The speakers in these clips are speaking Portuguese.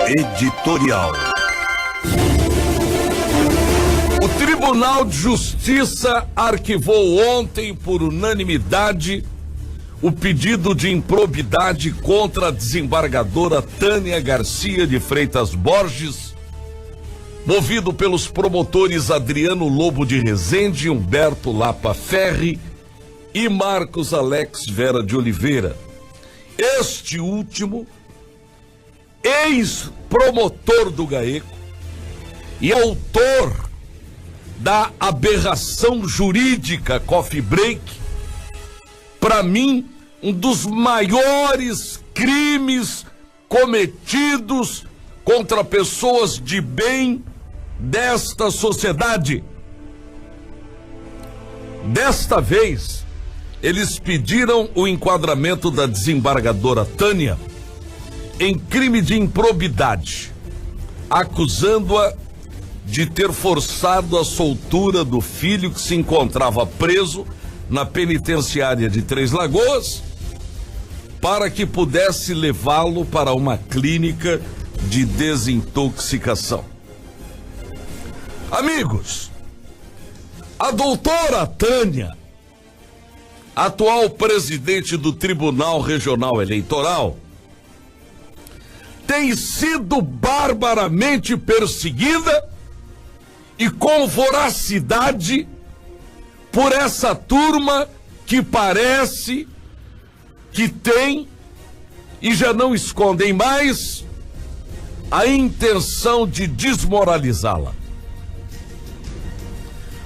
Editorial. O Tribunal de Justiça arquivou ontem, por unanimidade, o pedido de improbidade contra a desembargadora Tânia Garcia de Freitas Borges, movido pelos promotores Adriano Lobo de Rezende, Humberto Lapa Ferri e Marcos Alex Vera de Oliveira. Este último, ex-promotor do GAECO e autor da aberração jurídica Coffee Break, para mim, um dos maiores crimes cometidos contra pessoas de bem desta sociedade. Desta vez, eles pediram o enquadramento da desembargadora Tânia em crime de improbidade, acusando-a de ter forçado a soltura do filho que se encontrava preso na penitenciária de Três Lagoas para que pudesse levá-lo para uma clínica de desintoxicação. Amigos, a doutora Tânia, atual presidente do Tribunal Regional Eleitoral, tem sido barbaramente perseguida e com voracidade por essa turma que parece que tem, e já não escondem mais, a intenção de desmoralizá-la.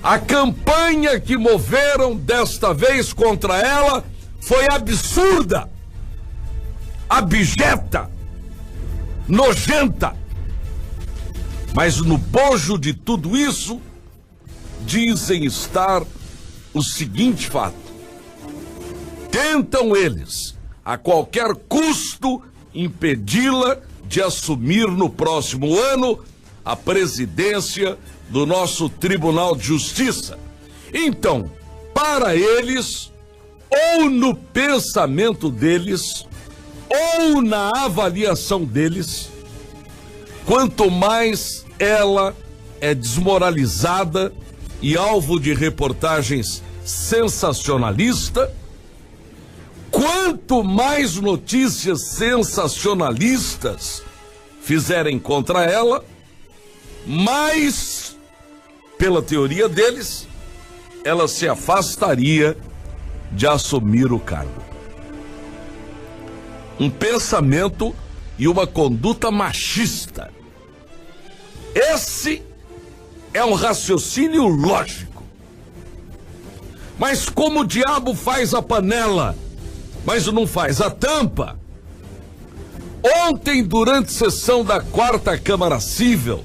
A campanha que moveram desta vez contra ela foi absurda, abjeta, nojenta. Mas no bojo de tudo isso, dizem estar o seguinte fato: tentam eles, a qualquer custo, impedi-la de assumir no próximo ano a presidência do nosso Tribunal de Justiça. Então, para eles, ou no pensamento deles, ou na avaliação deles, quanto mais ela é desmoralizada e alvo de reportagens sensacionalistas, quanto mais notícias sensacionalistas fizerem contra ela, mais, pela teoria deles, ela se afastaria de assumir o cargo. Um pensamento e uma conduta machista. Esse é um raciocínio lógico. Mas como o diabo faz a panela, mas não faz a tampa? Ontem, durante sessão da 4ª Câmara Cível,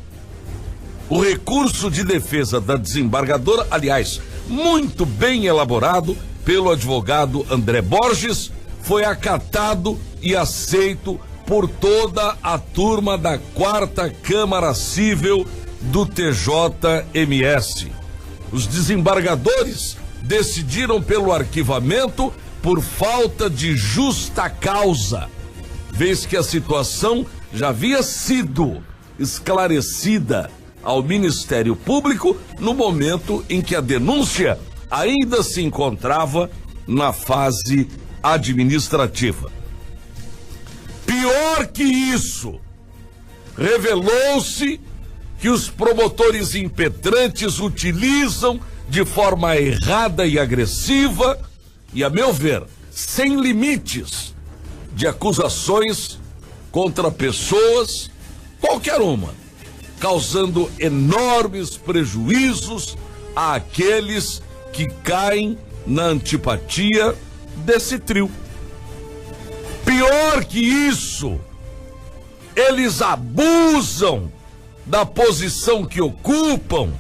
o recurso de defesa da desembargadora, aliás, muito bem elaborado pelo advogado André Borges, foi acatado e aceito por toda a turma da 4ª Câmara Cível do TJMS. Os desembargadores decidiram pelo arquivamento por falta de justa causa, vez que a situação já havia sido esclarecida ao Ministério Público no momento em que a denúncia ainda se encontrava na fase administrativa. Pior que isso, revelou-se que os promotores impetrantes utilizam de forma errada e agressiva e, a meu ver, sem limites, de acusações contra pessoas, qualquer uma, causando enormes prejuízos àqueles que caem na antipatia desse trio. Pior que isso, eles abusam da posição que ocupam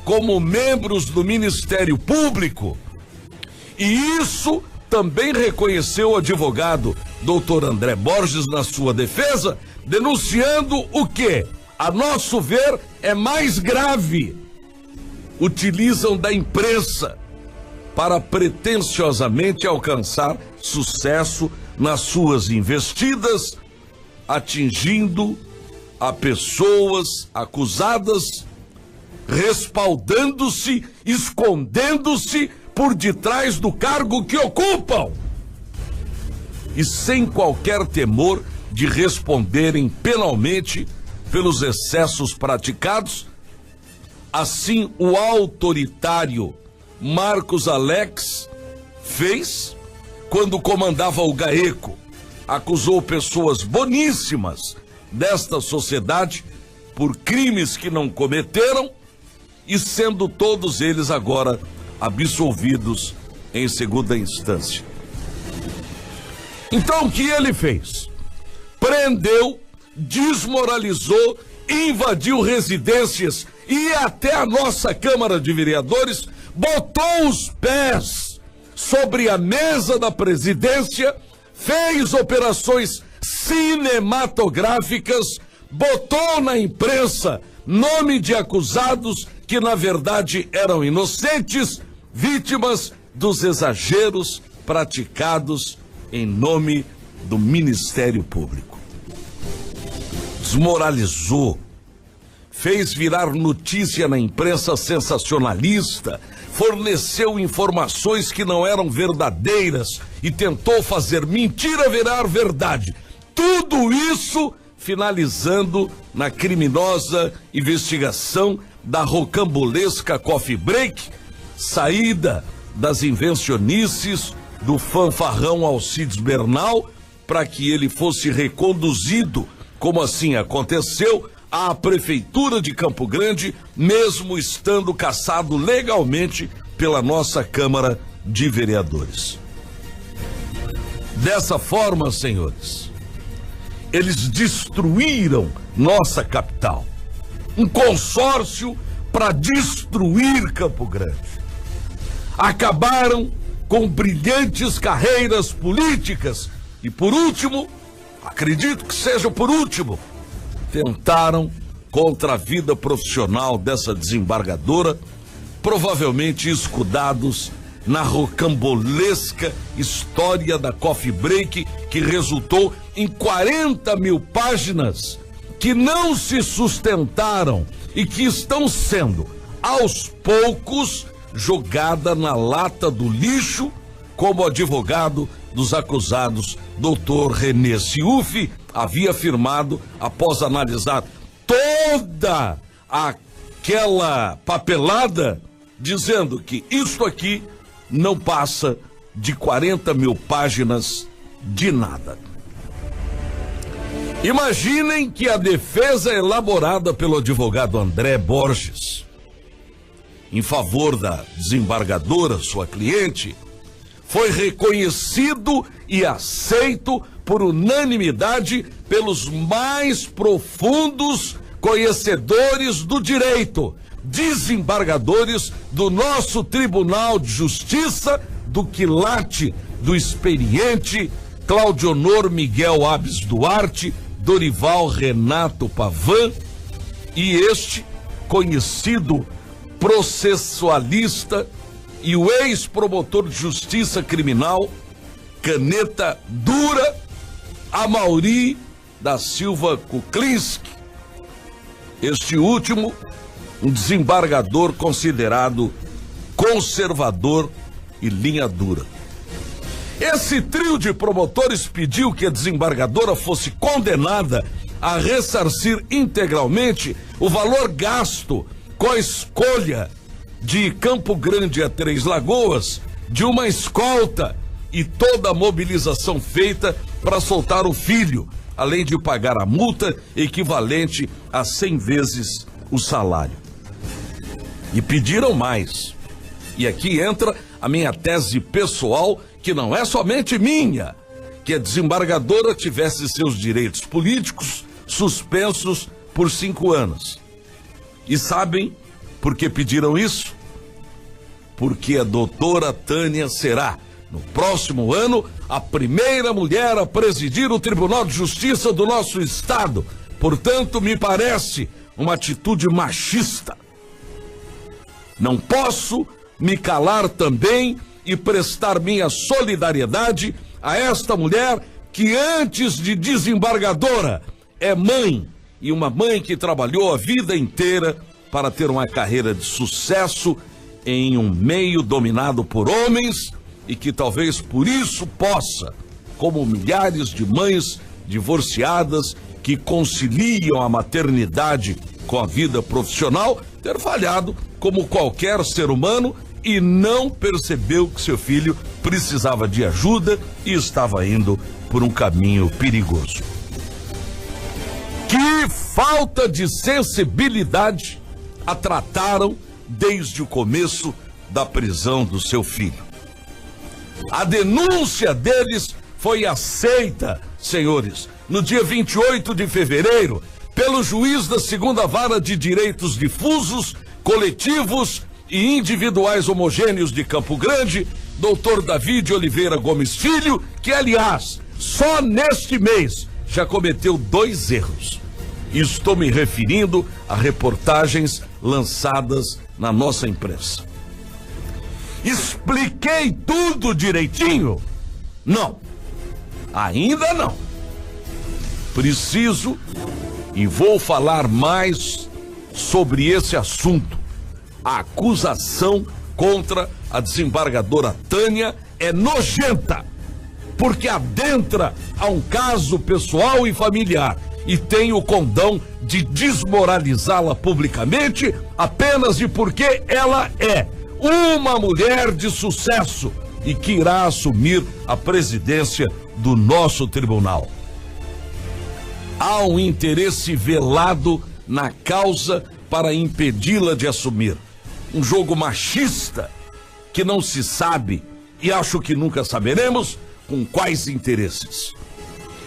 como membros do Ministério Público. E isso também reconheceu o advogado Dr. André Borges na sua defesa, denunciando o que, a nosso ver, é mais grave. Utilizam da imprensa para pretensiosamente alcançar sucesso nas suas investidas, atingindo a pessoas acusadas, respaldando-se, escondendo-se por detrás do cargo que ocupam e sem qualquer temor de responderem penalmente pelos excessos praticados. Assim, o autoritário Marcos Alex fez quando comandava o GAECO. Acusou pessoas boníssimas desta sociedade por crimes que não cometeram e sendo todos eles agora absolvidos em segunda instância. Então, o que ele fez? Prendeu, desmoralizou, invadiu residências e até a nossa Câmara de Vereadores, botou os pés sobre a mesa da presidência, fez operações cinematográficas, botou na imprensa nome de acusados que na verdade eram inocentes, vítimas dos exageros praticados em nome do Ministério Público. Desmoralizou, fez virar notícia na imprensa sensacionalista, forneceu informações que não eram verdadeiras e tentou fazer mentira virar verdade. Tudo isso finalizando na criminosa investigação da rocambolesca Coffee Break, saída das invencionices do fanfarrão Alcides Bernal, para que ele fosse reconduzido, como assim aconteceu, à Prefeitura de Campo Grande, mesmo estando cassado legalmente pela nossa Câmara de Vereadores. Dessa forma, senhores, eles destruíram nossa capital. Um consórcio para destruir Campo Grande. Acabaram com brilhantes carreiras políticas e, por último, acredito que seja por último, tentaram contra a vida profissional dessa desembargadora, provavelmente escudados na rocambolesca história da Coffee Break, que resultou em 40 mil páginas que não se sustentaram e que estão sendo, aos poucos, jogada na lata do lixo, como o advogado dos acusados, Dr. René Ciufi, havia afirmado após analisar toda aquela papelada, dizendo que isto aqui não passa de 40 mil páginas de nada. Imaginem que a defesa elaborada pelo advogado André Borges, em favor da desembargadora, sua cliente, foi reconhecido e aceito por unanimidade pelos mais profundos conhecedores do direito, desembargadores do nosso Tribunal de Justiça, do quilate do experiente Claudionor Miguel Abes Duarte, Dorival Renato Pavan e este conhecido processualista e o ex-promotor de justiça criminal, caneta dura, Amaury da Silva Kuklinski. Este último, um desembargador considerado conservador e linha dura. Esse trio de promotores pediu que a desembargadora fosse condenada a ressarcir integralmente o valor gasto com a escolha de Campo Grande a Três Lagoas, de uma escolta e toda a mobilização feita para soltar o filho, além de pagar a multa equivalente a 100 vezes o salário. E pediram mais. E aqui entra a minha tese pessoal, que não é somente minha, que a desembargadora tivesse seus direitos políticos suspensos por 5 anos. E sabem por que pediram isso? Porque a doutora Tânia será, no próximo ano, a primeira mulher a presidir o Tribunal de Justiça do nosso estado. Portanto, me parece uma atitude machista. Não posso me calar também e prestar minha solidariedade a esta mulher que, antes de desembargadora, é mãe, e uma mãe que trabalhou a vida inteira para ter uma carreira de sucesso em um meio dominado por homens e que talvez por isso possa, como milhares de mães divorciadas que conciliam a maternidade com a vida profissional, ter falhado como qualquer ser humano e não percebeu que seu filho precisava de ajuda e estava indo por um caminho perigoso. Que falta de sensibilidade a trataram desde o começo da prisão do seu filho. A denúncia deles foi aceita, senhores, no dia 28 de fevereiro, pelo juiz da 2ª Vara de Direitos Difusos, Coletivos e Individuais Homogêneos de Campo Grande, Dr. David Oliveira Gomes Filho, que, aliás, só neste mês já cometeu 2 erros. Estou me referindo a reportagens lançadas na nossa imprensa. Expliquei tudo direitinho? Não. Ainda não. Preciso e vou falar mais sobre esse assunto. A acusação contra a desembargadora Tânia é nojenta, porque adentra a um caso pessoal e familiar e tem o condão de desmoralizá-la publicamente apenas de porque ela é uma mulher de sucesso e que irá assumir a presidência do nosso tribunal. Há um interesse velado na causa para impedi-la de assumir. Um jogo machista que não se sabe, e acho que nunca saberemos, com quais interesses.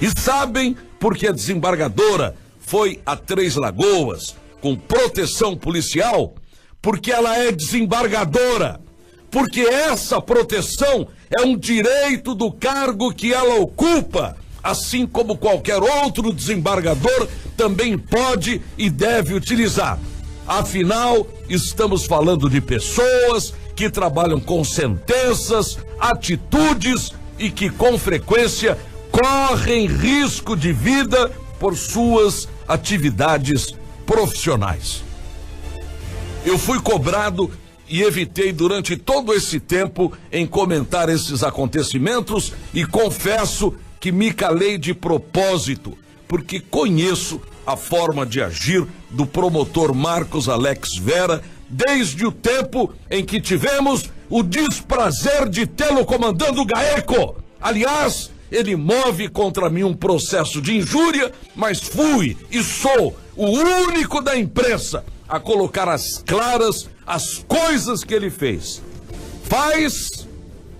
E sabem porque a desembargadora foi a Três Lagoas com proteção policial? Porque ela é desembargadora. Porque essa proteção é um direito do cargo que ela ocupa, assim como qualquer outro desembargador também pode e deve utilizar. Afinal, estamos falando de pessoas que trabalham com sentenças, atitudes e que com frequência correm risco de vida por suas atividades profissionais. Eu fui cobrado e evitei durante todo esse tempo em comentar esses acontecimentos e confesso que me calei de propósito, porque conheço a forma de agir do promotor Marcos Alex Vera desde o tempo em que tivemos o desprazer de tê-lo comandando o GAECO. Aliás, ele move contra mim um processo de injúria, mas fui e sou o único da imprensa a colocar às claras as coisas que ele fez. Faz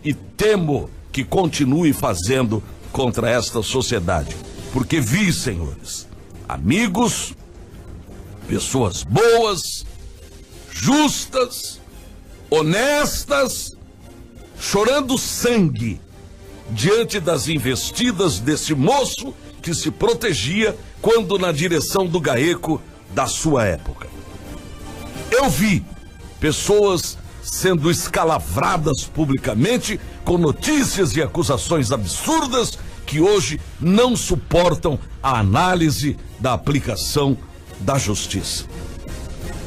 e temo que continue fazendo contra esta sociedade. Porque vi, senhores, amigos, pessoas boas, justas, honestas, chorando sangue diante das investidas desse moço que se protegia quando na direção do GAECO da sua época. Eu vi pessoas sendo escalavradas publicamente com notícias e acusações absurdas que hoje não suportam a análise da aplicação da justiça.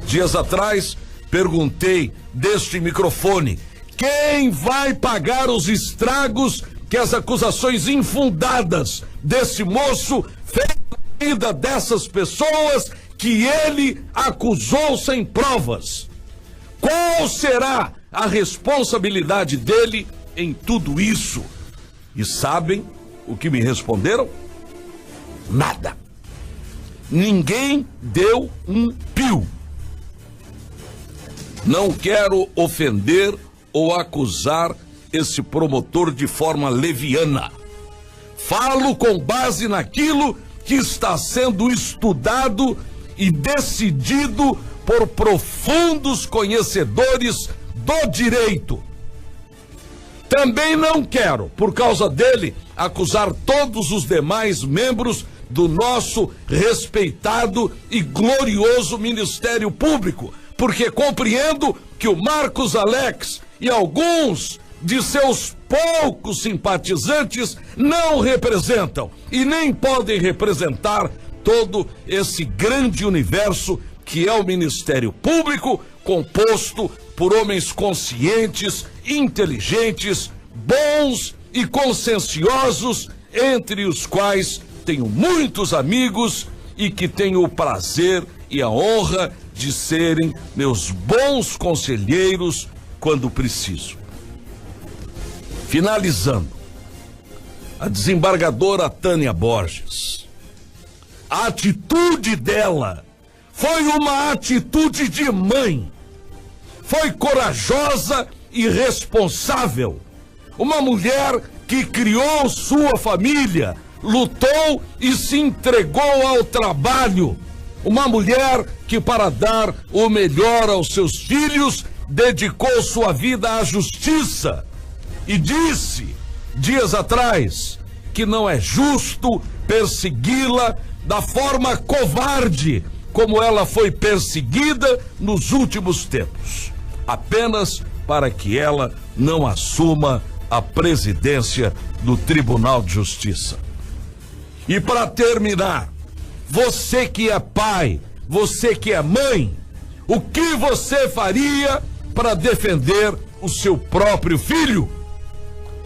Dias atrás, perguntei deste microfone: quem vai pagar os estragos que as acusações infundadas desse moço fez na vida dessas pessoas que ele acusou sem provas? Qual será a responsabilidade dele em tudo isso? E sabem o que me responderam? Nada. Ninguém deu um pio. Não quero ofender ou acusar esse promotor de forma leviana. Falo com base naquilo que está sendo estudado e decidido por profundos conhecedores do direito. Também não quero, por causa dele, acusar todos os demais membros do nosso respeitado e glorioso Ministério Público, porque compreendo que o Marcos Alex e alguns de seus poucos simpatizantes não representam e nem podem representar todo esse grande universo que é o Ministério Público, composto por homens conscientes, inteligentes, bons e conscienciosos, entre os quais tenho muitos amigos e que tenho o prazer e a honra de serem meus bons conselheiros quando preciso. Finalizando, a desembargadora Tânia Borges, a atitude dela foi uma atitude de mãe, foi corajosa e responsável, uma mulher que criou sua família, lutou e se entregou ao trabalho, uma mulher que, para dar o melhor aos seus filhos, dedicou sua vida à justiça e disse, dias atrás, que não é justo persegui-la da forma covarde como ela foi perseguida nos últimos tempos, apenas para que ela não assuma a presidência do Tribunal de Justiça. E para terminar, você que é pai, você que é mãe, o que você faria para defender o seu próprio filho?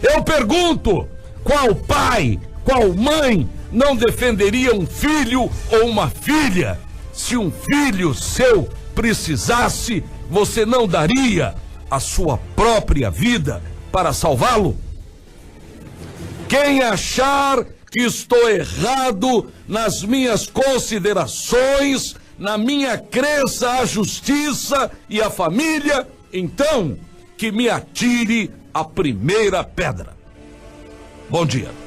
Eu pergunto, qual pai, qual mãe não defenderia um filho ou uma filha? Se um filho seu precisasse, você não daria a sua própria vida para salvá-lo? Quem achar que estou errado nas minhas considerações, na minha crença à justiça e à família, então que me atire a primeira pedra. Bom dia.